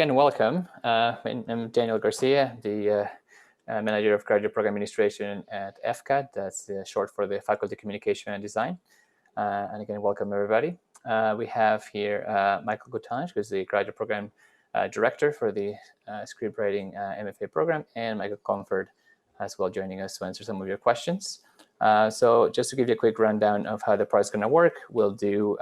Again, welcome. I'm Daniel Garcia, the Manager of Graduate Program Administration at FCAD. That's short for the Faculty Communication and Design. And again, welcome everybody. We have here Michael Gutange, who's the Graduate Program Director for the Scriptwriting MFA program, and Michael Comfort as well joining us to answer some of your questions. So just to give you a quick rundown of how the project is going to work, we'll do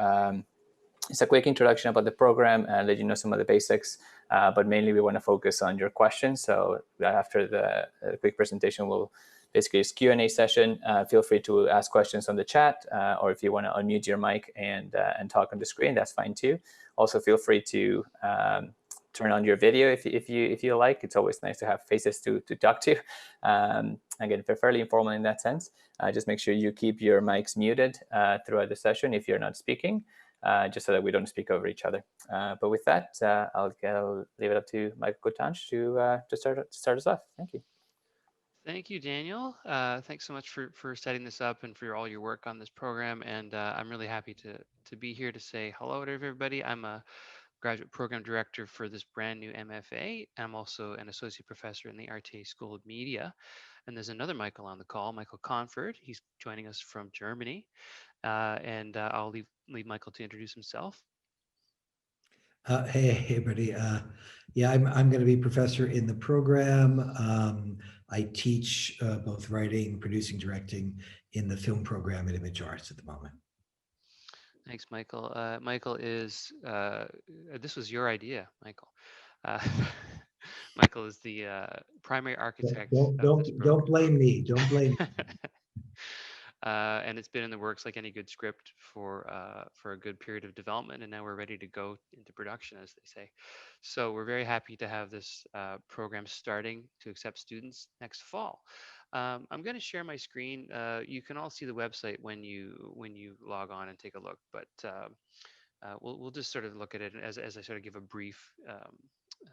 it's a quick introduction about the program and let you know some of the basics, but mainly we want to focus on your questions. So after the quick presentation, we'll basically use Q&A session. Feel free to ask questions on the chat, or if you want to unmute your mic and talk on the screen, that's fine too. Also, feel free to turn on your video if you like. It's always nice to have faces to talk to. Again, they're fairly informal in that sense. Just make sure you keep your mics muted throughout the session if you're not speaking. Just so that we don't speak over each other. But with that, I'll leave it up to Michael Gutange to start us off. Thank you. Thank you, Daniel. Thanks so much for setting this up and for all your work on this program. And I'm really happy to be here to say hello to everybody. I'm a graduate program director for this brand new MFA. I'm also an associate professor in the RTA School of Media. And there's another Michael on the call, Michael Conford. He's joining us from Germany. And I'll leave Michael to introduce himself. Hey, buddy. Yeah, I'm going to be professor in the program. I teach both writing, producing, directing in the film program at Image Arts at the moment. Thanks, Michael. Michael is, this was your idea, Michael. Michael is the primary architect of this program. Don't blame me. Don't blame me. And it's been in the works like any good script for a good period of development, and now we're ready to go into production, as they say. So we're very happy to have this program starting to accept students next fall. I'm going to share my screen. You can all see the website when you log on and take a look, but we'll just sort of look at it as I sort of give a brief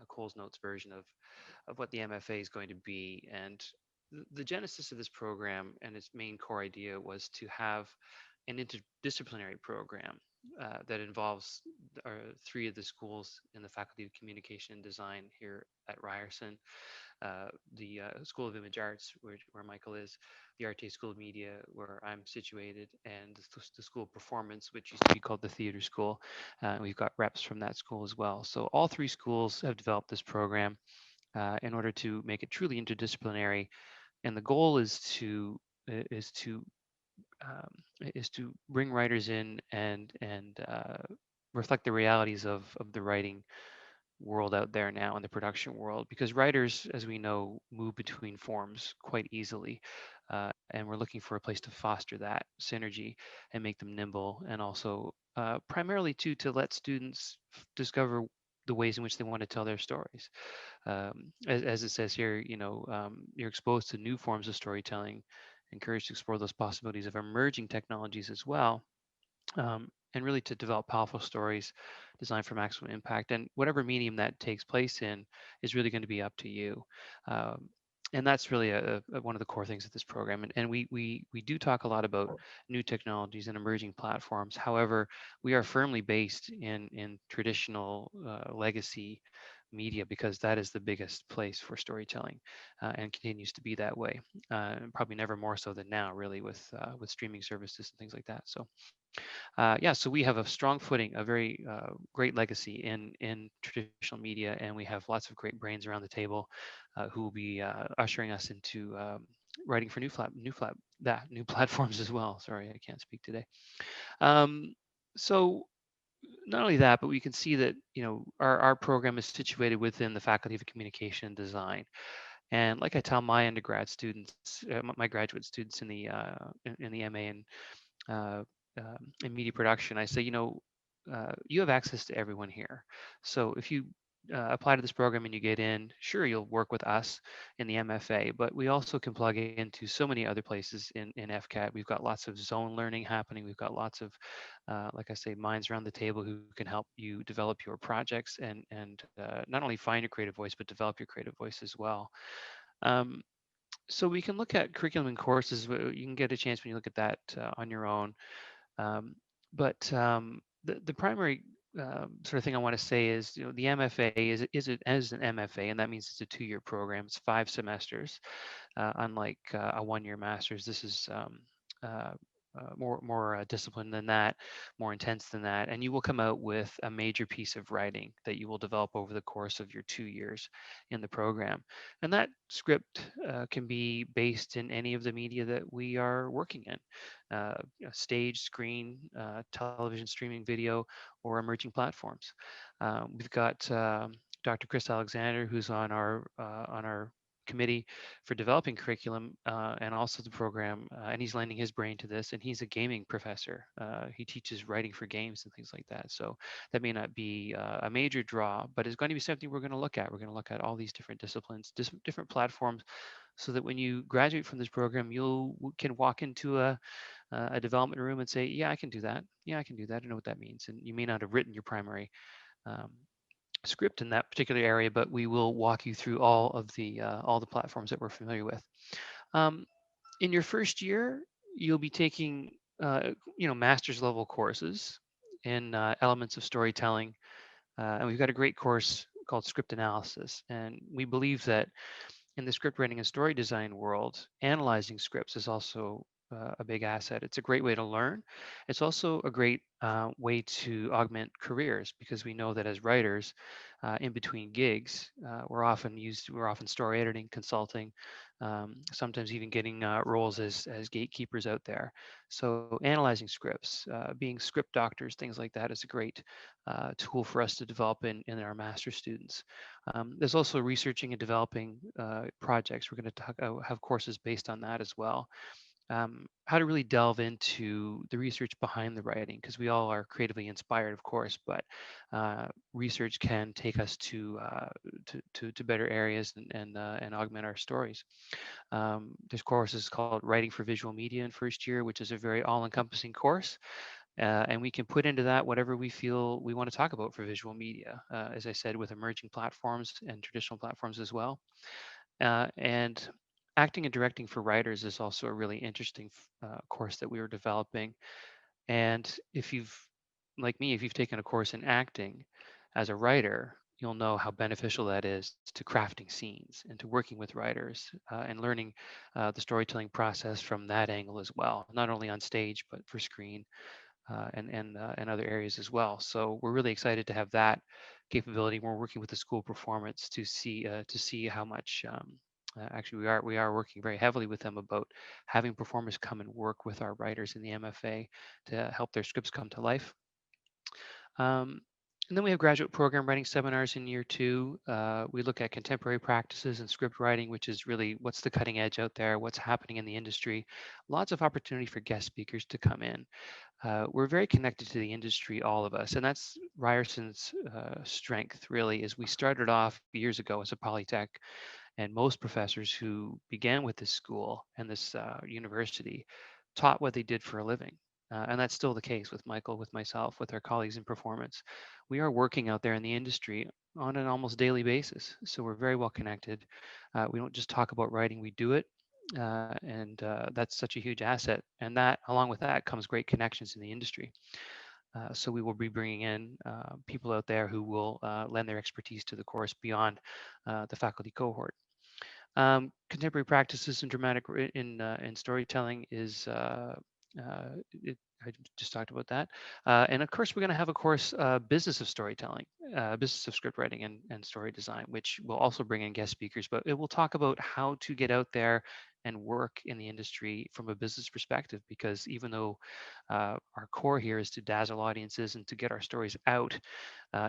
Coles Notes version of what the MFA is going to be. And the genesis of this program and its main core idea was to have an interdisciplinary program that involves three of the schools in the Faculty of Communication and Design here at Ryerson, the School of Image Arts, where Michael is, the RTA School of Media, where I'm situated, and the School of Performance, which used to be called the Theater School. We've got reps from that school as well. So all three schools have developed this program in order to make it truly interdisciplinary, and the goal is to bring writers in and reflect the realities of the writing world out there now in the production world, because writers, as we know, move between forms quite easily, and we're looking for a place to foster that synergy and make them nimble, and also primarily to let students discover the ways in which they want to tell their stories. As it says here, you're exposed to new forms of storytelling, encouraged to explore those possibilities of emerging technologies as well, and really to develop powerful stories designed for maximum impact. And whatever medium that takes place in is really going to be up to you. And that's really one of the core things of this program. And we do talk a lot about new technologies and emerging platforms. However, we are firmly based in traditional legacy media, because that is the biggest place for storytelling, and continues to be that way. Probably never more so than now, really, with streaming services and things like that. So yeah, so we have a strong footing, a very great legacy in traditional media, and we have lots of great brains around the table who will be ushering us into writing for new platforms as well. Sorry, I can't speak today. So not only that, but we can see that our program is situated within the Faculty of Communication and Design. And like I tell my undergrad students, my graduate students in the MA and in media production, I say, you have access to everyone here. So if you apply to this program and you get in, sure, you'll work with us in the MFA, but we also can plug into so many other places in FCAT. We've got lots of zone learning happening. We've got lots of, like I say, minds around the table who can help you develop your projects and not only find your creative voice, but develop your creative voice as well. So we can look at curriculum and courses. You can get a chance when you look at that on your own. But the primary sort of thing I want to say is, the MFA is an MFA, and that means it's a 2-year program. It's 5 semesters. Unlike a 1-year master's, this is uh, more disciplined than that, more intense than that, and you will come out with a major piece of writing that you will develop over the course of your 2 years in the program. And that script can be based in any of the media that we are working in, stage, screen, television, streaming, video, or emerging platforms. We've got Dr. Chris Alexander, who's on our committee for developing curriculum and also the program, and he's lending his brain to this. And he's a gaming professor. He teaches writing for games and things like that. So that may not be a major draw, but it's going to be something we're going to look at. We're going to look at all these different disciplines, different platforms, so that when you graduate from this program, you can walk into a development room and say, yeah, I can do that. Yeah, I can do that. I know what that means. And you may not have written your primary um, script in that particular area, but we will walk you through all the platforms that we're familiar with. Um, in your first year, you'll be taking master's level courses in elements of storytelling, and we've got a great course called script analysis. And we believe that in the script writing and story design world, analyzing scripts is also a big asset. It's a great way to learn. It's also a great way to augment careers, because we know that as writers, in between gigs, we're often story editing, consulting, sometimes even getting roles as gatekeepers out there. So analyzing scripts, being script doctors, things like that is a great tool for us to develop in our master students. There's also researching and developing projects. We're going to have courses based on that as well. How to really delve into the research behind the writing, because we all are creatively inspired, of course, but research can take us to better areas and augment our stories. There's courses called Writing for Visual Media in first year, which is a very all-encompassing course. And we can put into that whatever we feel we want to talk about for visual media, as I said, with emerging platforms and traditional platforms as well. And acting and directing for writers is also a really interesting course that we were developing. And if you've, like me, if you've taken a course in acting as a writer, you'll know how beneficial that is to crafting scenes and to working with writers and learning the storytelling process from that angle as well, not only on stage, but for screen and other areas as well. So we're really excited to have that capability. We're working with the School of Performance to see how much. Actually, we are working very heavily with them about having performers come and work with our writers in the MFA to help their scripts come to life. And then we have graduate program writing seminars in year 2. We look at contemporary practices and script writing, which is really what's the cutting edge out there, what's happening in the industry. Lots of opportunity for guest speakers to come in. We're very connected to the industry, all of us, and that's Ryerson's strength. Really, is we started off years ago as a polytech, and most professors who began with this school and this university taught what they did for a living. And that's still the case with Michael, with myself, with our colleagues in performance. We are working out there in the industry on an almost daily basis. So we're very well connected. We don't just talk about writing, we do it. And that's such a huge asset. And that, along with that, comes great connections in the industry. So we will be bringing in people out there who will lend their expertise to the course beyond the faculty cohort. Contemporary practices in in storytelling is I just talked about that, and of course we're going to have a course, business of storytelling, business of script writing and story design, which will also bring in guest speakers. But it will talk about how to get out there and work in the industry from a business perspective, because even though our core here is to dazzle audiences and to get our stories out,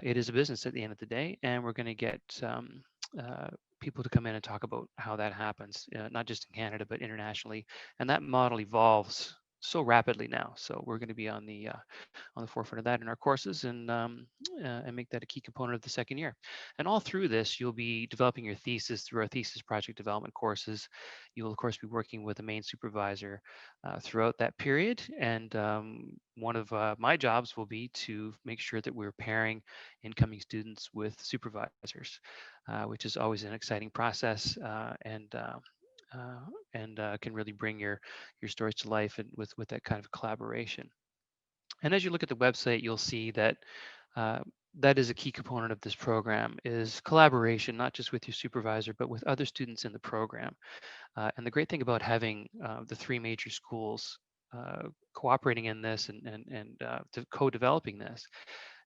it is a business at the end of the day, and we're going to get people to come in and talk about how that happens, not just in Canada, but internationally. And that model evolves so rapidly now. So we're going to be on the forefront of that in our courses and make that a key component of the second year. And all through this, you'll be developing your thesis through our thesis project development courses. You'll, of course, be working with a main supervisor throughout that period. And one of my jobs will be to make sure that we're pairing incoming students with supervisors, which is always an exciting process and can really bring your stories to life and with that kind of collaboration. And as you look at the website, you'll see that that is a key component of this program, is collaboration, not just with your supervisor, but with other students in the program. And the great thing about having the three major schools cooperating in this and co-developing this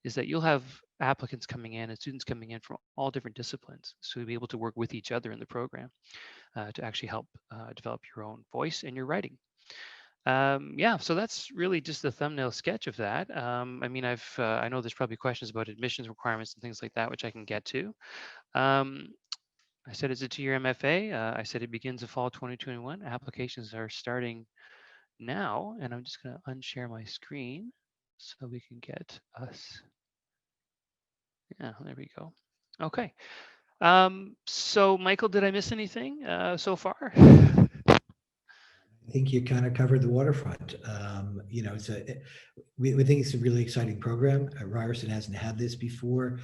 is that you'll have applicants coming in and students coming in from all different disciplines. So you'll be able to work with each other in the program to actually help develop your own voice and your writing. Yeah, so that's really just the thumbnail sketch of that. I mean, I know there's probably questions about admissions requirements and things like that, which I can get to. I said it's a 2-year MFA. I said it begins in fall 2021. Applications are starting now, and I'm just going to unshare my screen so we can get us. Yeah, there we go. Okay. So Michael, did I miss anything so far? I think you kind of covered the waterfront. You know, we think it's a really exciting program. Ryerson hasn't had this before.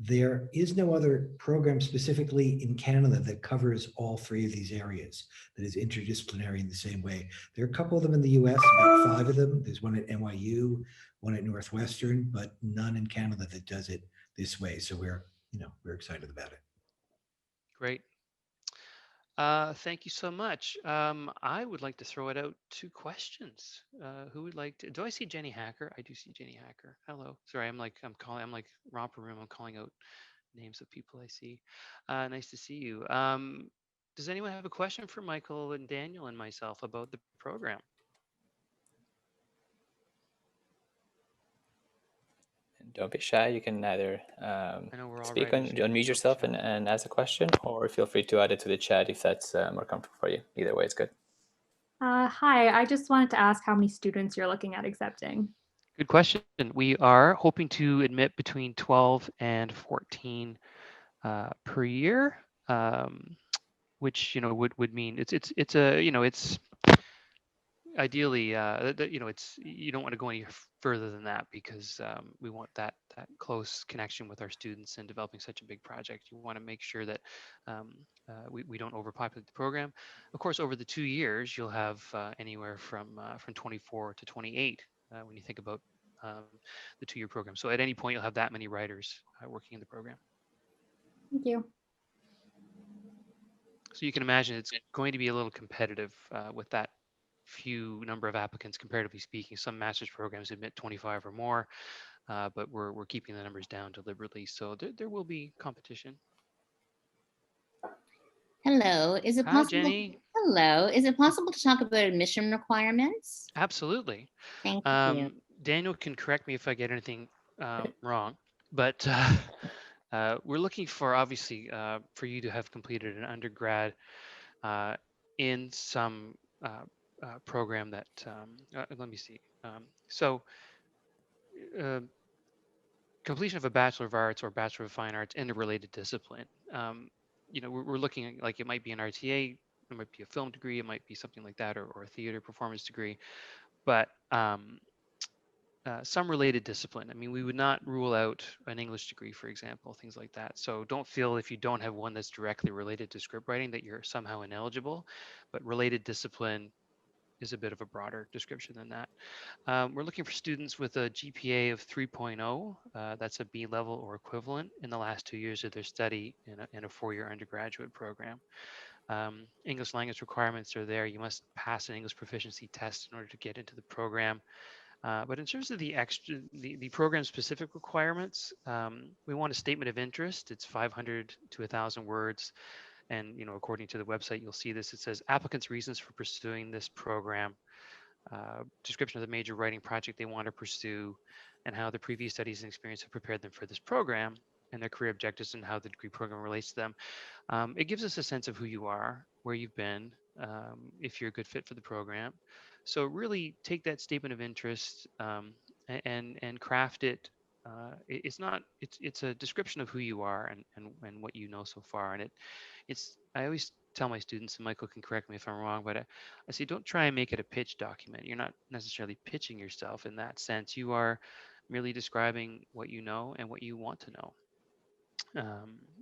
There is no other program specifically in Canada that covers all three of these areas, that is interdisciplinary in the same way. There are a couple of them in the US, about 5 of them. There's one at NYU, one at Northwestern, but none in Canada that does it this way. So we're excited about it. Great. Thank you so much. I would like to throw it out to questions. Who would like to? Do I see Jenny Hacker? I do see Jenny Hacker. Hello. Sorry, I'm like romper room. I'm calling out names of people I see. Nice to see you. Does anyone have a question for Michael and Daniel and myself about the program? And don't be shy. You can either I know we're all speak writers, on, so unmute don't be yourself shy. and ask a question, or feel free to add it to the chat if that's more comfortable for you. Either way, it's good. Hi, I just wanted to ask how many students you're looking at accepting. Good question. We are hoping to admit between 12 and 14 per year, which would mean it's a it's ideally it's you don't want to go any further than that because we want that close connection with our students and developing such a big project. You want to make sure that we don't overpopulate the program. Of course, over the 2 years, you'll have anywhere from 24 to 28 when you think about the 2-year program. So at any point, you'll have that many writers working in the program. Thank you. So you can imagine it's going to be a little competitive with that few number of applicants, comparatively speaking. Some master's programs admit 25 or more, but we're keeping the numbers down deliberately. So there will be competition. Hello. Is it Hi, possible? Jenny. Hello. Is it possible to talk about admission requirements? Absolutely. Thank you. Daniel can correct me if I get anything wrong, but we're looking for, obviously, for you to have completed an undergrad in some program that, let me see. So completion of a Bachelor of Arts or Bachelor of Fine Arts in a related discipline. We're looking at, like, it might be an RTA, it might be a film degree, it might be something like that, or a theater performance degree, but some related discipline. I mean, we would not rule out an English degree, for example, things like that. So don't feel if you don't have one that's directly related to script writing that you're somehow ineligible, but related discipline is a bit of a broader description than that. We're looking for students with a GPA of 3.0. That's a B level or equivalent in the last 2 years of their study in a 4-year undergraduate program. English language requirements are there. You must pass an English proficiency test in order to get into the program. But in terms of the program specific requirements, we want a statement of interest. It's 500 to 1,000 words. And, according to the website, you'll see this. It says applicants' reasons for pursuing this program, description of the major writing project they want to pursue, and how the previous studies and experience have prepared them for this program, and their career objectives and how the degree program relates to them. It gives us a sense of who you are, where you've been, if you're a good fit for the program. So really take that statement of interest and craft it. It's a description of who you are and what you know so far. And I always tell my students, and Michael can correct me if I'm wrong, but I say don't try and make it a pitch document. You're not necessarily pitching yourself in that sense. You are merely describing what you know and what you want to know.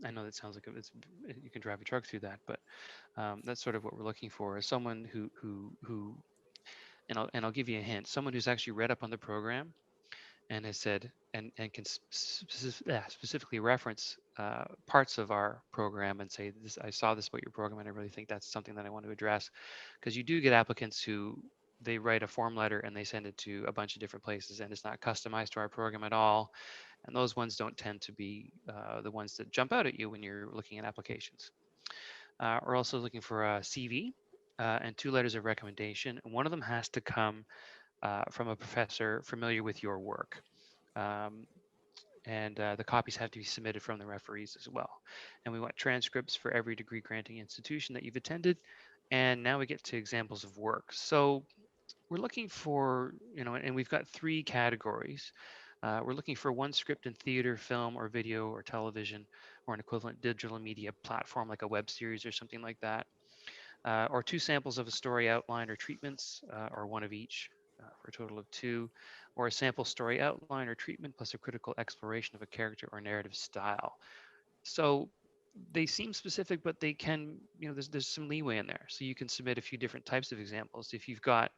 I know that sounds like you can drive a truck through that, but that's sort of what we're looking for, is someone who and I'll give you a hint, someone who's actually read up on the program and has said, and can specifically reference parts of our program and say, this, I saw this about your program and I really think that's something that I want to address. Because you do get applicants who, they write a form letter and they send it to a bunch of different places and it's not customized to our program at all. And those ones don't tend to be the ones that jump out at you when you're looking at applications. We're also looking for a CV and 2 letters of recommendation. And one of them has to come from a professor familiar with your work. And the copies have to be submitted from the referees as well. And we want transcripts for every degree granting institution that you've attended. And now we get to examples of work. So we're looking for, and we've got 3 categories. We're looking for 1 script in theater, film, or video, or television, or an equivalent digital media platform like a web series or something like that. Or 2 samples of a story outline or treatments, or 1 of each for a total of 2, or a sample story outline or treatment plus a critical exploration of a character or narrative style. So they seem specific, but they can, there's some leeway in there. So you can submit a few different types of examples. If you've got,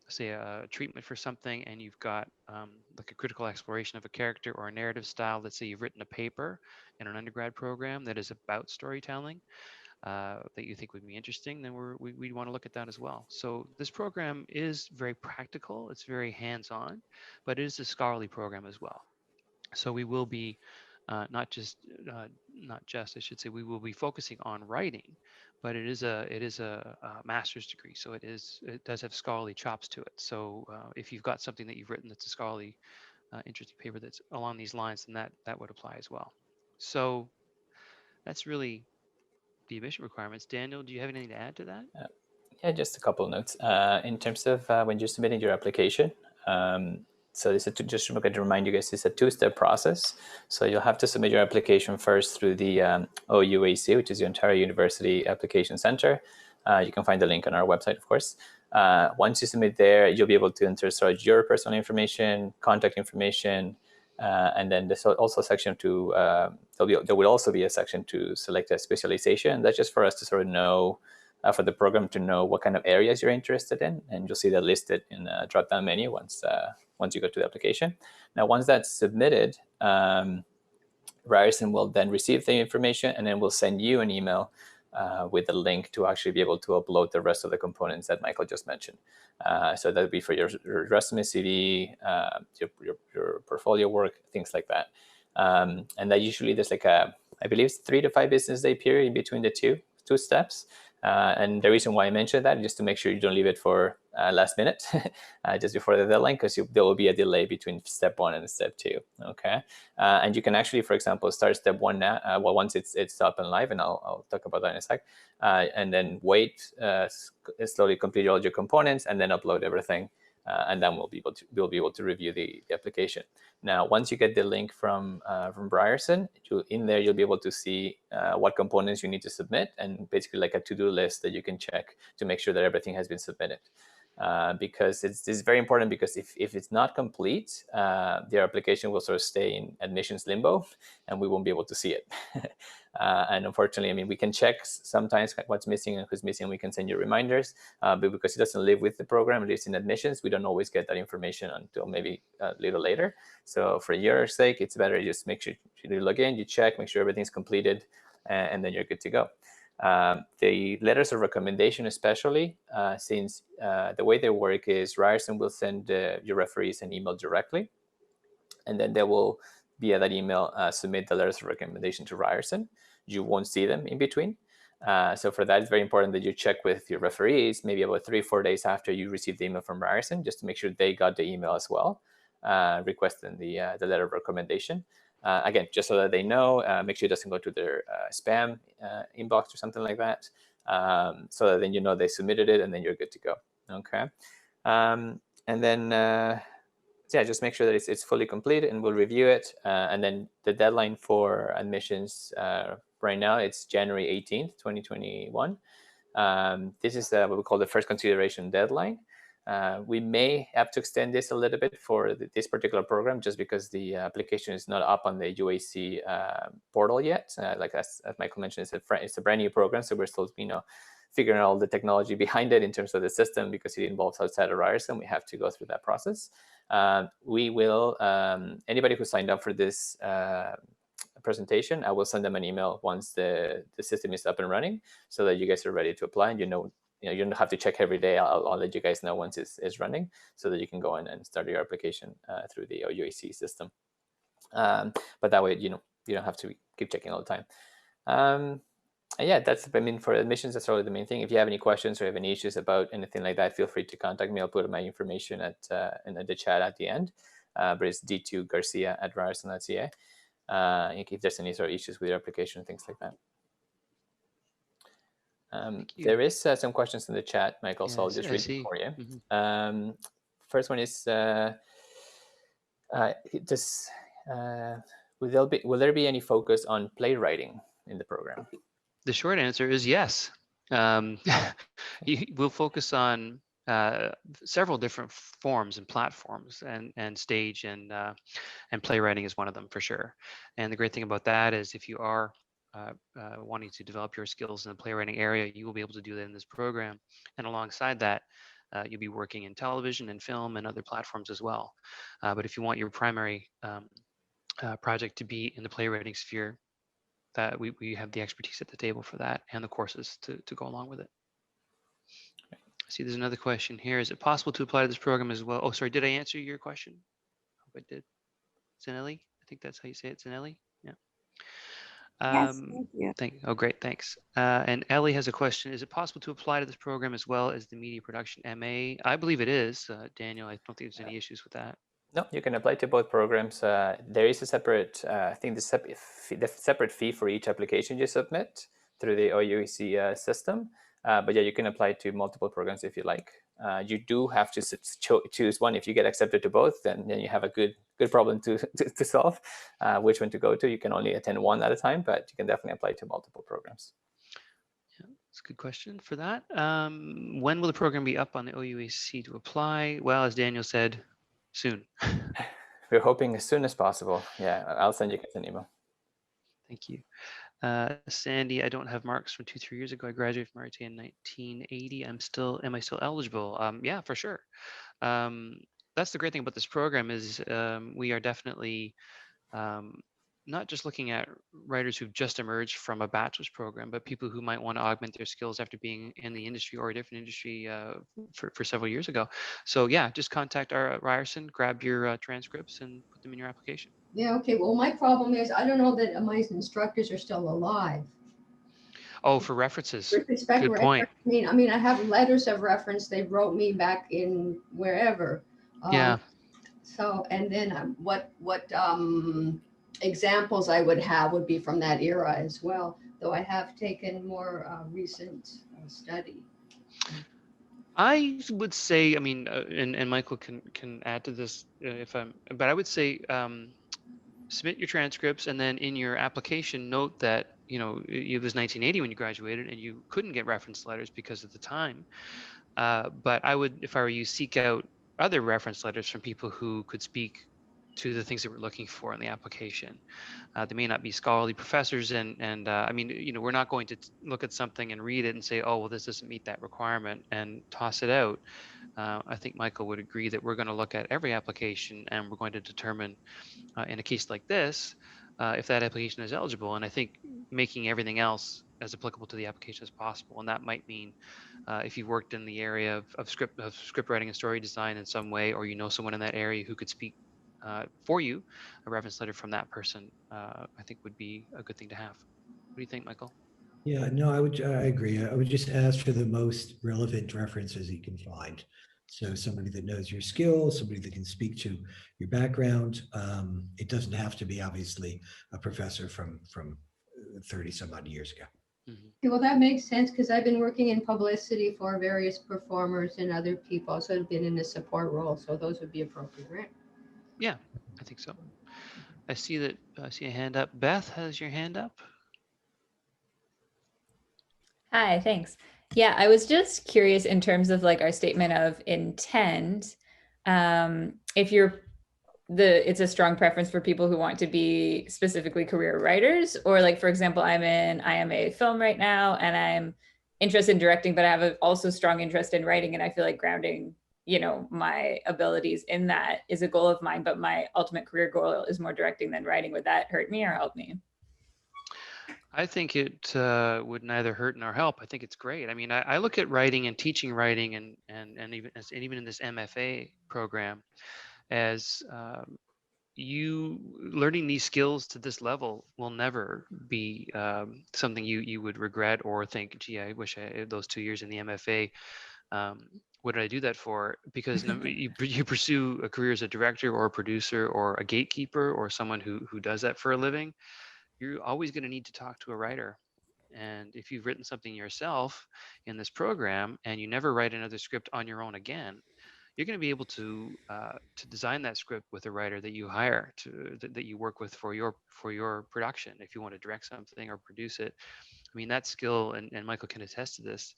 say, a treatment for something and you've got like a critical exploration of a character or a narrative style, let's say you've written a paper in an undergrad program that is about storytelling, that you think would be interesting, then we'd want to look at that as well. So this program is very practical, it's very hands-on, but it is a scholarly program as well. So we will be not just I should say, we will be focusing on writing, but it is a master's degree, so it does have scholarly chops to it. So if you've got something that you've written that's a scholarly interesting paper that's along these lines, then that would apply as well. So that's really the admission requirements. Daniel, do you have anything to add to that? Yeah, just a couple of notes. In terms of when you're submitting your application, so this is just to remind you guys, it's a 2-step process. So you'll have to submit your application first through the OUAC, which is the Ontario University Application Center. You can find the link on our website, of course. Once you submit there, you'll be able to enter your personal information, contact information, and then there's also a section to, there will also be a section to select a specialization. That's just for us to sort of know, for the program to know what kind of areas you're interested in, and you'll see that listed in a drop-down menu once you go to the application. Now, once that's submitted, Ryerson will then receive the information, and then we'll send you an email with a link to actually be able to upload the rest of the components that Michael just mentioned. So that would be for your resume, CV, your portfolio work, things like that. And that usually there's like I believe it's 3 to 5 business day period in between the two steps. And the reason why I mentioned that is just to make sure you don't leave it for last minute, just before the deadline, because there will be a delay between step 1 and step 2. Okay, and you can actually, for example, start step 1 now. Well, once it's up and live, and I'll talk about that in a sec, and then wait, slowly complete all your components, and then upload everything. And then we'll be able to review the application. Now, once you get the link from Ryerson, in there you'll be able to see what components you need to submit, and basically like a to-do list that you can check to make sure that everything has been submitted. Because it's very important, because if it's not complete, their application will sort of stay in admissions limbo, and we won't be able to see it. And unfortunately, I mean, we can check sometimes what's missing and who's missing. We can send you reminders, but because it doesn't live with the program, it lives in admissions, we don't always get that information until maybe a little later. So for your sake, it's better to just make sure you log in, you check, make sure everything's completed, and then you're good to go. The letters of recommendation, especially since the way they work is Ryerson will send your referees an email directly, and then they will, via that email, submit the letters of recommendation to Ryerson. You won't see them in between. So for that, it's very important that you check with your referees maybe about 3 or 4 days after you receive the email from Ryerson, just to make sure they got the email as well, requesting the letter of recommendation. Again, just so that they know, make sure it doesn't go to their spam inbox or something like that, so that then you know they submitted it, and then you're good to go. Okay, and then yeah, just make sure that it's fully complete, and we'll review it. And then the deadline for admissions right now, it's January 18th, 2021. This is what we call the first consideration deadline. We may have to extend this a little bit for this particular program, just because the application is not up on the UAC portal yet. Like as Michael mentioned, it's a brand new program, so we're still figuring out all the technology behind it in terms of the system, because it involves outside of Ryerson. We have to go through that process. We will, anybody who signed up for this presentation, I will send them an email once the system is up and running, so that you guys are ready to apply, and you don't have to check every day. I'll let you guys know once it's running, so that you can go in and start your application through the OUAC system. But that way, you don't have to keep checking all the time. And yeah, for admissions, that's really the main thing. If you have any questions or have any issues about anything like that, feel free to contact me. I'll put my information in the chat at the end. But it's d2garcia@ryerson.ca. If there's any sort of issues with your application, things like that. There is some questions in the chat, Michael, so I'll just read them for you. First one is, will there be any focus on playwriting in the program? The short answer is yes. We'll focus on several different forms and platforms, and stage and playwriting is one of them for sure. And the great thing about that is, if you are wanting to develop your skills in the playwriting area, you will be able to do that in this program. And alongside that, you'll be working in television and film and other platforms as well. But if you want your primary project to be in the playwriting sphere, that we have the expertise at the table for that, and the courses to go along with it. I see there's another question here. Is it possible to apply to this program as well? Oh, sorry, did I answer your question? I hope I did. Zanelli? I think that's how you say it, Zanelli? Yeah. Yes, thank you. Oh, great, thanks. And Ellie has a question. Is it possible to apply to this program as well as the Media Production MA? I believe it is. Daniel, I don't think there's any issues with that. No, you can apply to both programs. There is a separate, I think the separate fee for each application you submit through the OUEC system. But yeah, you can apply to multiple programs if you like. You do have to choose one. If you get accepted to both, then you have a good problem to solve. Which one to go to? You can only attend one at a time, but you can definitely apply to multiple programs. Yeah, that's a good question for that. When will the program be up on the OUAC to apply? Well, as Daniel said, soon. We're hoping as soon as possible. Yeah, I'll send you guys an email. Thank you. Sandy, I don't have marks from 2-3 years ago. I graduated from RIT in 1980. Am I still eligible? Yeah, for sure. That's the great thing about this program is we are definitely not just looking at writers who've just emerged from a bachelor's program, but people who might want to augment their skills after being in the industry or a different industry for several years ago. So yeah, just contact our Ryerson, grab your transcripts and put them in your application. Yeah, okay. Well, my problem is I don't know that my instructors are still alive. Oh, for references. With respect Good point. I mean, I have letters of reference. They wrote me back in wherever. Yeah. So, and then what examples I would have would be from that era as well, though I have taken more recent study. I would say, I mean, and Michael can add to this but I would say submit your transcripts, and then in your application note that, it was 1980 when you graduated and you couldn't get reference letters because of the time. But I would, if I were you, seek out other reference letters from people who could speak to the things that we're looking for in the application. They may not be scholarly professors, and I mean, we're not going to look at something and read it and say, oh, well, this doesn't meet that requirement and toss it out. I think Michael would agree that we're going to look at every application, and we're going to determine in a case like this, if that application is eligible. And I think making everything else as applicable to the application as possible. And that might mean if you've worked in the area of script writing and story design in some way, or someone in that area who could speak for you, a reference letter from that person, I think would be a good thing to have. What do you think, Michael? Yeah, no, I agree. I would just ask for the most relevant references you can find. So somebody that knows your skills, somebody that can speak to your background. It doesn't have to be obviously a professor from 30 some odd years ago. Mm-hmm. Okay, well, that makes sense because I've been working in publicity for various performers and other people. So I've been in a support role. So those would be appropriate, right? Yeah, I think so. I see a hand up. Beth has your hand up. Hi, thanks. Yeah, I was just curious in terms of like our statement of intent, if it's a strong preference for people who want to be specifically career writers, or like, for example, I'm in IMA film right now, and I'm interest in directing, but I have also strong interest in writing. And I feel like grounding, my abilities in that is a goal of mine, but my ultimate career goal is more directing than writing. Would that hurt me or help me? I think it would neither hurt nor help. I think it's great. I mean, I look at writing and teaching writing and even in this MFA program as you learning these skills to this level will never be something you would regret or think, gee, I wish I had those 2 years in the MFA. What did I do that for? Because you pursue a career as a director or a producer or a gatekeeper or someone who does that for a living, you're always going to need to talk to a writer. And if you've written something yourself in this program and you never write another script on your own again, you're going to be able to design that script with a writer that you hire that you work with for your production. If you want to direct something or produce it, I mean, that skill, and Michael can attest to this,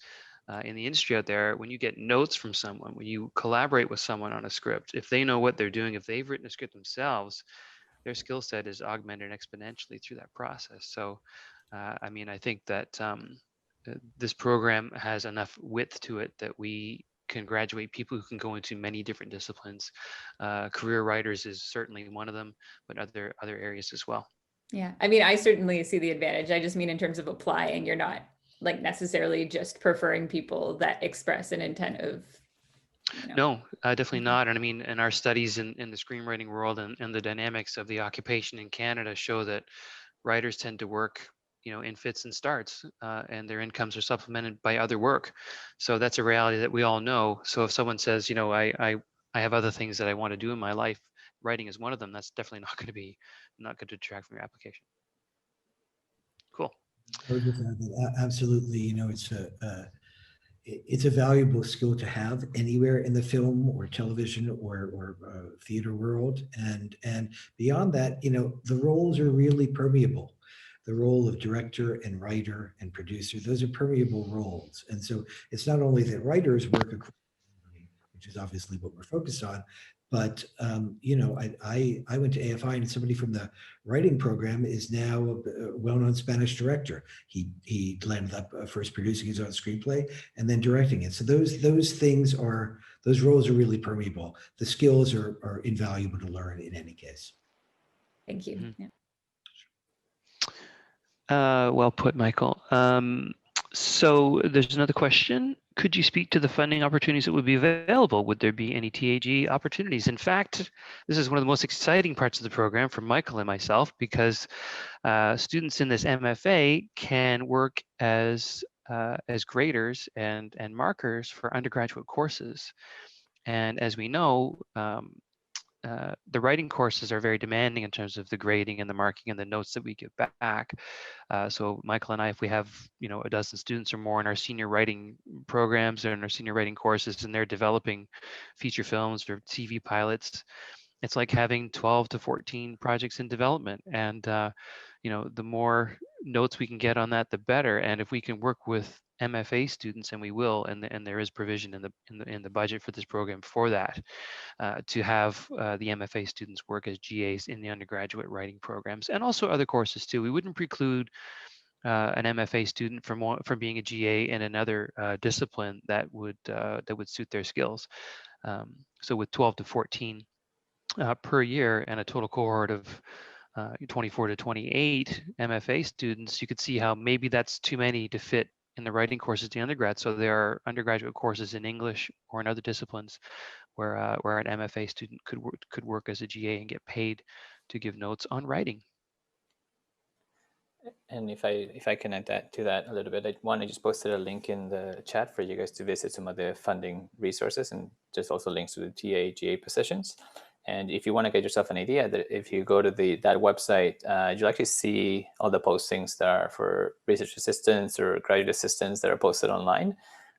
in the industry out there, when you get notes from someone, when you collaborate with someone on a script, if they know what they're doing, if they've written a script themselves, their skill set is augmented exponentially through that process. So, I mean, I think that this program has enough width to it that we can graduate people who can go into many different disciplines. Career writers is certainly one of them, but other areas as well. Yeah, I mean, I certainly see the advantage. I just mean in terms of applying, you're not like necessarily just preferring people that express an intent of. No, definitely not. And I mean, in our studies in the screenwriting world and the dynamics of the occupation in Canada show that writers tend to work, in fits and starts, and their incomes are supplemented by other work. So that's a reality that we all know. So if someone says, I have other things that I want to do in my life, writing is one of them, that's definitely not going to detract from your application. Cool. I would just add that absolutely, it's a valuable skill to have anywhere in the film or television or theater world, and beyond that, the roles are really permeable. The role of director and writer and producer, those are permeable roles, and so it's not only that writers work across, which is obviously what we're focused on, but I went to AFI, and somebody from the writing program is now a well-known Spanish director. He landed up first producing his own screenplay and then directing it. So those roles are really permeable. The skills are invaluable to learn in any case. Thank you. Mm-hmm. Yeah. Well put, Michael. So there's another question. Could you speak to the funding opportunities that would be available? Would there be any TAG opportunities? In fact, this is one of the most exciting parts of the program for Michael and myself, because students in this MFA can work as graders and markers for undergraduate courses. And as we know, the writing courses are very demanding in terms of the grading and the marking and the notes that we give back. So Michael and I, if we have a dozen students or more in our senior writing programs or in our senior writing courses, and they're developing feature films or TV pilots, it's like having 12 to 14 projects in development. And the more notes we can get on that, the better. And if we can work with MFA students, and we will, and there is provision in the budget for this program for that, to have the MFA students work as GAs in the undergraduate writing programs, and also other courses too. We wouldn't preclude an MFA student from being a GA in another discipline that would suit their skills. So with 12 to 14 per year and a total cohort of 24 to 28 MFA students, you could see how maybe that's too many to fit in the writing courses to undergrad. So there are undergraduate courses in English or in other disciplines where an MFA student could work as a GA and get paid to give notes on writing. And if I can add to that a little bit, I just posted a link in the chat for you guys to visit some of the funding resources, and just also links to the TA, GA positions. And if you want to get yourself an idea, that if you go to that website, you'll actually see all the postings that are for research assistants or graduate assistants that are posted online.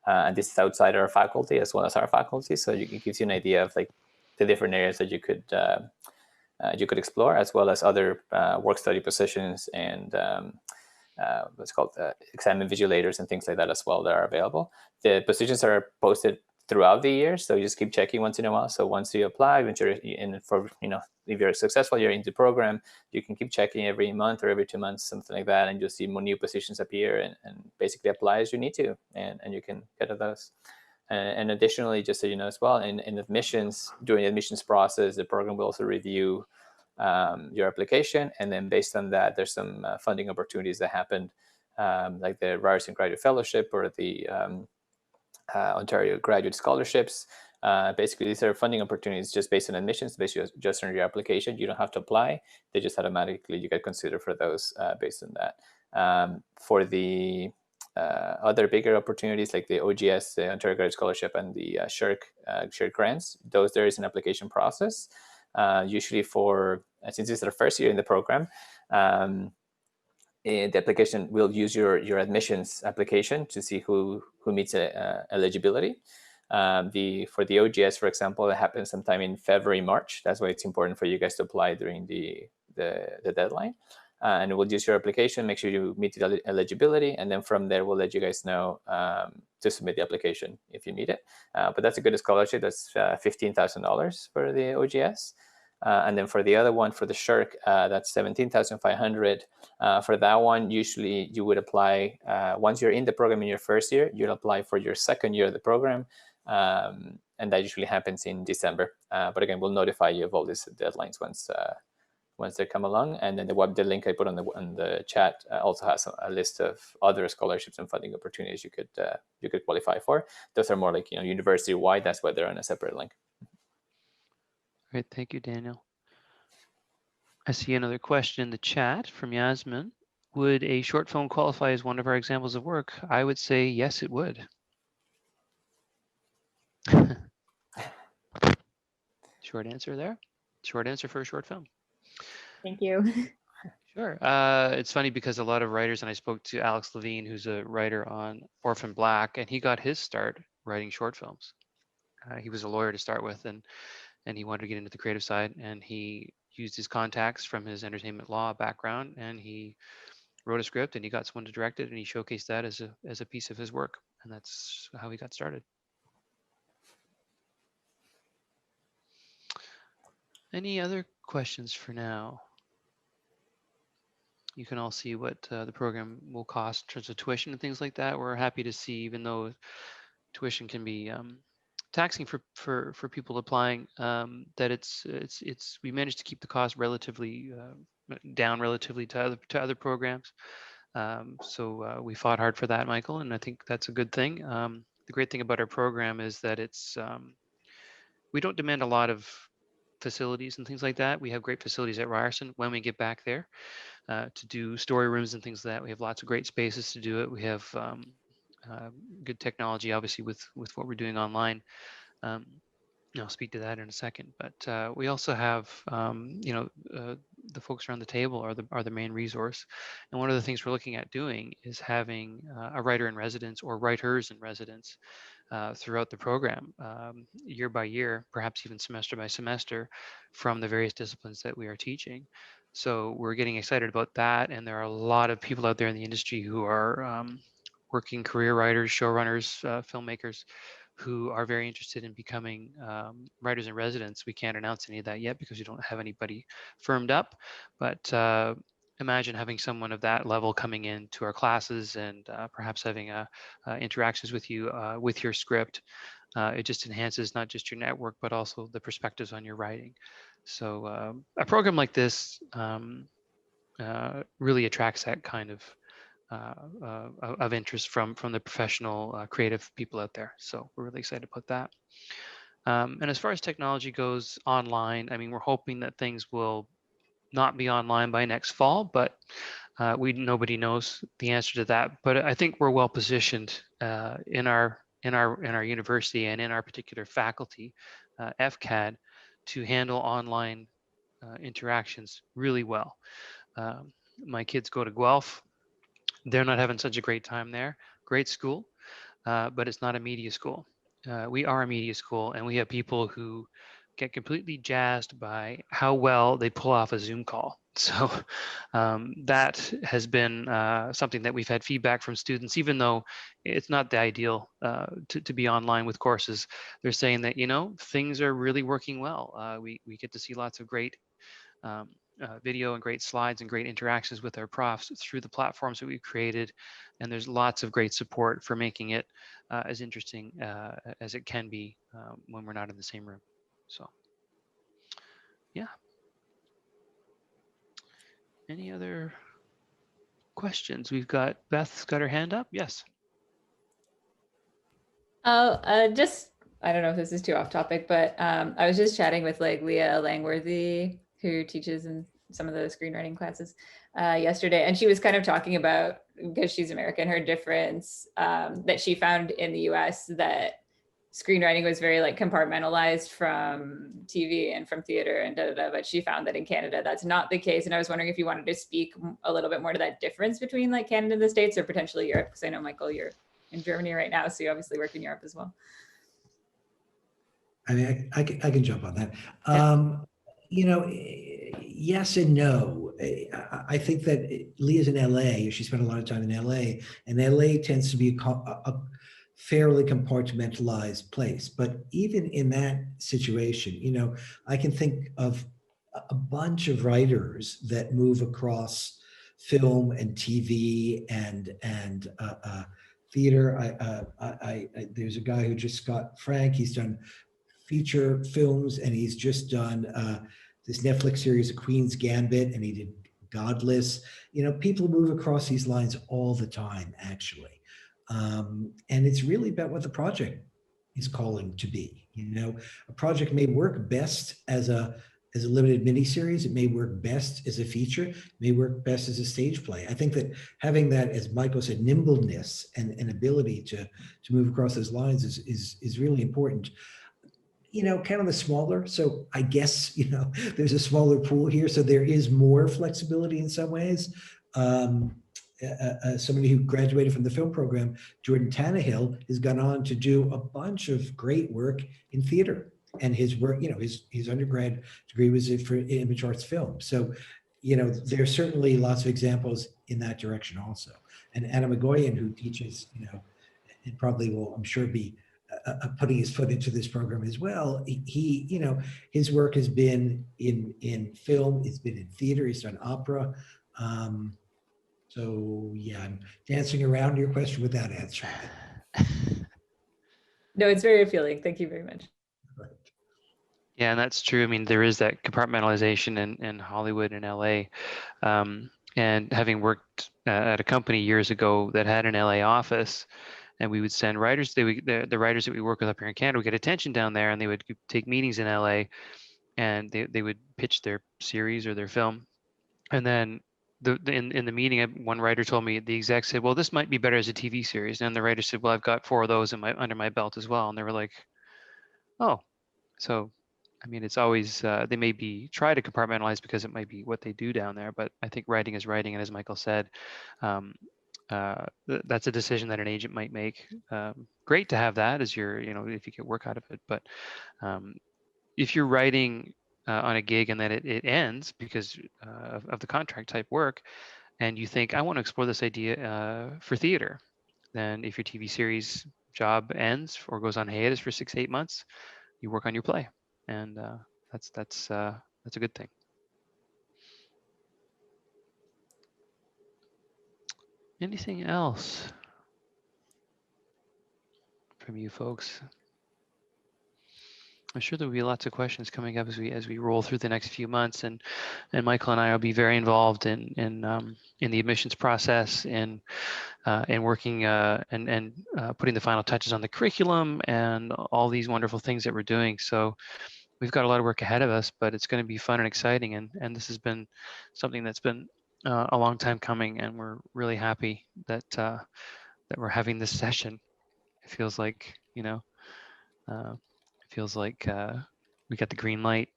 And this is outside our faculty as well as our faculty. So it gives you an idea of like the different areas that you could explore, as well as other work study positions and what's called exam invigilators and things like that as well that are available. The positions are posted throughout the year. So you just keep checking once in a while. So once you apply, once you're in for, if you're successful, you're into the program, you can keep checking every month or every 2 months, something like that. And you'll see more new positions appear and basically apply as you need to. And you can get to those. And additionally, just so you know as well, in admissions, during the admissions process, the program will also review your application. And then based on that, there's some funding opportunities that happened, like the Ryerson Graduate Fellowship or the Ontario Graduate Scholarships. Basically, these are funding opportunities just based on admissions, basically just on your application. You don't have to apply. They just automatically, you get considered for those based on that. For the other bigger opportunities like the OGS, the Ontario Graduate Scholarship, and the SHIRT grants, there is an application process. Usually since this is the first year in the program, the application will use your admissions application to see who meets eligibility. For the OGS, for example, it happens sometime in February, March. That's why it's important for you guys to apply during the deadline. And we'll use your application, make sure you meet the eligibility, and then from there we'll let you guys know to submit the application if you need it. But that's a good scholarship. That's $15,000 for the OGS. And then for the other one, for the SHIRT, that's $17,500. For that one, usually you would apply, once you're in the program in your first year, you'll apply for your second year of the program. And that usually happens in December. But again, we'll notify you of all these deadlines once they come along. And then the link I put on the chat also has a list of other scholarships and funding opportunities you could qualify for. Those are more like university wide. That's why they're on a separate link. Great, thank you, Daniel. I see another question in the chat from Yasmin. Would a short film qualify as one of our examples of work? I would say yes, it would. Short answer there. Short answer for a short film. Thank you. Sure. It's funny because a lot of writers, and I spoke to Alex Levine, who's a writer on Orphan Black, and he got his start writing short films. He was a lawyer to start with, and he wanted to get into the creative side, and he used his contacts from his entertainment law background, and he wrote a script, and he got someone to direct it, and he showcased that as a piece of his work, and that's how he got started. Any other questions for now? You can all see what the program will cost in terms of tuition and things like that. We're happy to see, even though tuition can be taxing for people applying, that we managed to keep the cost relatively down relatively to other programs. So we fought hard for that, Michael, and I think that's a good thing. The great thing about our program is that we don't demand a lot of facilities and things like that. We have great facilities at Ryerson when we get back there to do story rooms and things like that. We have lots of great spaces to do it. We have good technology, obviously, with what we're doing online. I'll speak to that in a second. But we also have, the folks around the table are the main resource. And one of the things we're looking at doing is having a writer in residence or writers in residence throughout the program, year by year, perhaps even semester by semester, from the various disciplines that we are teaching. So we're getting excited about that. And there are a lot of people out there in the industry who are working career writers, showrunners, filmmakers, who are very interested in becoming writers in residence. We can't announce any of that yet because we don't have anybody firmed up. But imagine having someone of that level coming into our classes and perhaps having interactions with you with your script. It just enhances not just your network, but also the perspectives on your writing. So a program like this really attracts that kind of interest from the professional creative people out there. So we're really excited about that. And as far as technology goes online, I mean, we're hoping that things will not be online by next fall, but nobody knows the answer to that. But I think we're well positioned in our university and in our particular faculty, FCAD, to handle online interactions really well. My kids go to Guelph. They're not having such a great time there. Great school, but it's not a media school. We are a media school, and we have people who get completely jazzed by how well they pull off a Zoom call. So that has been something that we've had feedback from students, even though it's not the ideal to be online with courses. They're saying that, you know, things are really working well. We get to see lots of great um, video and great slides and great interactions with our profs through the platforms that we've created. And there's lots of great support for making it as interesting as it can be when we're not in the same room. So, yeah. Any other questions? We've got Beth's got her hand up. Yes. Oh, just, I don't know if this is too off topic, but I was just chatting with like Leah Langworthy, who teaches in some of the screenwriting classes yesterday. And she was kind of talking about, because she's American, her difference that she found in the US, that screenwriting was very like compartmentalized from TV and from theater and but she found that in Canada, that's not the case. And I was wondering if you wanted to speak a little bit more to that difference between like Canada and the States, or potentially Europe, because I know, Michael, you're in Germany right now, so you obviously work in Europe as well. I mean, I can jump on that. Yeah. You know, yes and no. I think that Leah's in LA. She spent a lot of time in LA, and LA tends to be a fairly compartmentalized place. But even in that situation, you know, I can think of a bunch of writers that move across film and TV and theater. There's a guy who just got Frank. He's done feature films, and he's just done this Netflix series, The Queen's Gambit, and he did Godless. You know, people move across these lines all the time, actually. And it's really about what the project is calling to be. You know, a project may work best as a limited miniseries. It may work best as a feature, it may work best as a stage play. I think that having that, as Michael said, nimbleness and ability to move across those lines is really important. You know, kind of the smaller. So I guess, you know, there's a smaller pool here. So there is more flexibility in some ways. Somebody who graduated from the film program, Jordan Tannehill, has gone on to do a bunch of great work in theater. And his work, you know, his undergrad degree was for image arts film. So, you know, there's certainly lots of examples in that direction also. And Anna Magoyan, who teaches, you know, and probably will, I'm sure, be putting his foot into this program as well. He, you know, his work has been in film, it's been in theater, he's done opera. So yeah, I'm dancing around your question without answering it. No, it's very appealing. Thank you very much. Right. Yeah, and that's true. I mean, there is that compartmentalization in Hollywood and LA. And having worked at a company years ago that had an LA office, and we would send writers, the writers that we work with up here in Canada would get attention down there, and they would take meetings in LA, and they would pitch their series or their film. And then in the meeting, one writer told me, the exec said, well, this might be better as a TV series. And the writer said, well, I've got 4 of those under my belt as well. And they were like, oh, so, I mean, it's always, they may try to compartmentalize because it might be what they do down there, but I think writing is writing. And as Michael said, that's a decision that an agent might make. Great to have that as your, you know, if you get work out of it. But if you're writing on a gig and then it ends because of the contract type work, and you think, I want to explore this idea for theater, then if your TV series job ends or goes on hiatus for 6 to 8 months, you work on your play, and that's a good thing. Anything else from you folks? I'm sure there'll be lots of questions coming up as we roll through the next few months, and Michael and I will be very involved in the admissions process and working and putting the final touches on the curriculum and all these wonderful things that we're doing. So we've got a lot of work ahead of us, but it's going to be fun and exciting, and this has been something that's been a long time coming, and we're really happy that that we're having this session. It feels like, you know, feels like we got the green light.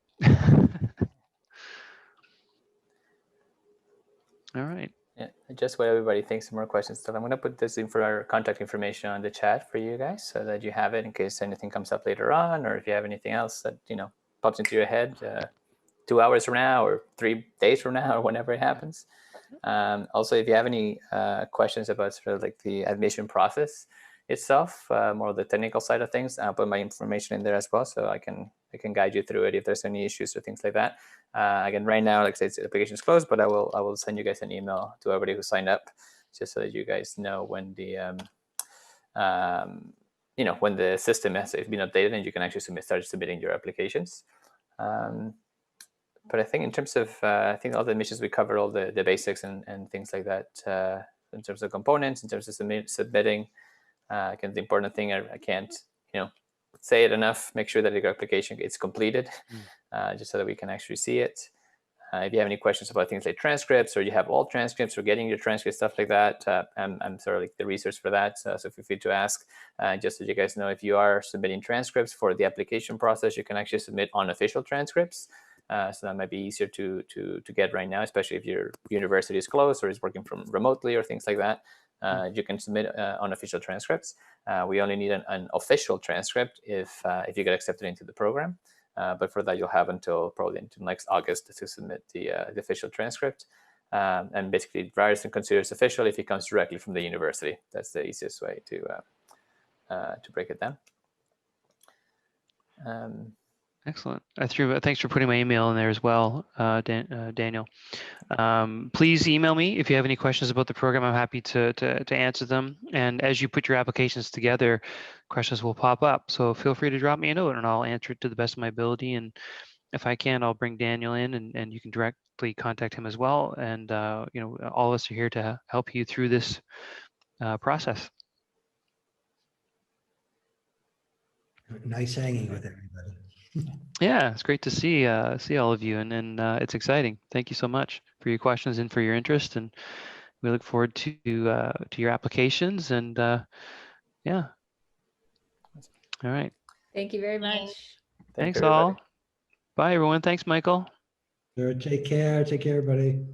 All right. Yeah, just while everybody thinks of more questions stuff, I'm going to put this in for our contact information on the chat for you guys so that you have it in case anything comes up later on, or if you have anything else that, you know, pops into your head, 2 hours from now or 3 days from now or whenever it happens. Also, if you have any questions about sort of like the admission process itself, more the technical side of things, I'll put my information in there as well, so I can guide you through it if there's any issues or things like that. Again, right now, like I said, the application is closed, but I will send you guys an email to everybody who signed up, just so that you guys know when the when the system has been updated and you can actually start submitting your applications. But I think in terms of, I think all the admissions, we covered all the basics and things like that, in terms of components, in terms of submitting. Again, the important thing, I can't, say it enough, make sure that your application is completed, just so that we can actually see it. If you have any questions about things like transcripts, or you have all transcripts, or getting your transcripts, stuff like that, I'm sort of like the resource for that. So feel free to ask. Just so you guys know, if you are submitting transcripts for the application process, you can actually submit unofficial transcripts. So that might be easier to get right now, especially if your university is closed or is working from remotely or things like that. You can submit unofficial transcripts. We only need an official transcript if you get accepted into the program. But for that, you'll have probably until next August to submit the official transcript. And basically, Ryerson considers official if it comes directly from the university. That's the easiest way to break it down. Excellent. Thanks for putting my email in there as well, Daniel. Please email me if you have any questions about the program. I'm happy to answer them. And as you put your applications together, questions will pop up. So feel free to drop me a note and I'll answer it to the best of my ability. And if I can, I'll bring Daniel in and you can directly contact him as well. And all of us are here to help you through this process. Nice hanging with everybody. Yeah, it's great to see all of you, and it's exciting. Thank you so much for your questions and for your interest, and we look forward to your applications. And yeah, all right. Thank you very much. Thanks all. Bye everyone. Thanks, Michael. Sure, take care. Take care, everybody.